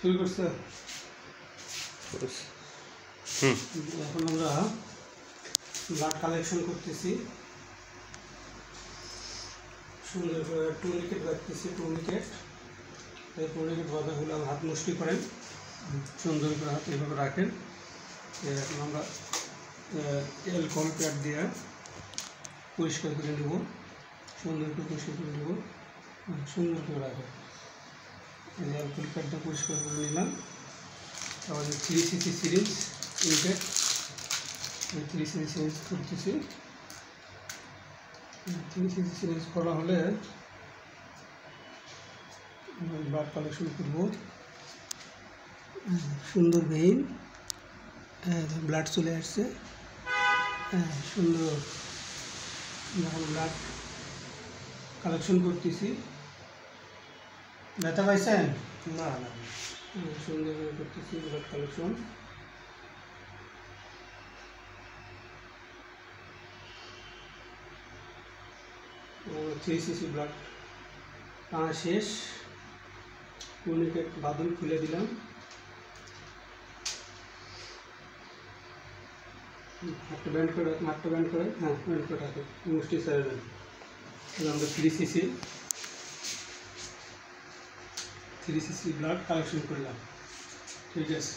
শুরু করছে। এখন আমরা ব্লাড কালেকশন করতেছি, সুন্দর করে টুনিকেট রাখতেছি। টুনিকেট ভাবে হলে হাত মুষ্টি করেন, সুন্দর করে হাত এইভাবে রাখেন। এখন আমরা অ্যালকোহল প্যাড দিয়ে পরিষ্কার করে নেব, সুন্দর করে পরিষ্কার করে নেব, সুন্দর করে রাখেন। অ্যালকোহল প্যাডটা পরিষ্কার করে নিলাম। তারপরে 3 cc syringe intake, 3 cc syringe করতেছি। 3 cc সিরিঞ্জ করা হলে ব্লাড কালেকশন করব। সুন্দর ভেইন, ব্লাড চলে আসছে, সুন্দর। যখন ব্লাড কালেকশন করতেছি, ব্যথা পাইছেন? না না, সুন্দর করে করতেছি ব্লাড কালেকশন। और 3 cc ব্লাড টানা শেষ। টুনিকেট বাদল খুলে দিলাম, হাতটা ব্যান্ড করে, হ্যাঁ ব্যান্ড করে রাখো, মুষ্টি ছেড়ে দেন। আমরা 3 cc ব্লাড কালেকশন করলাম। ঠিক আছে।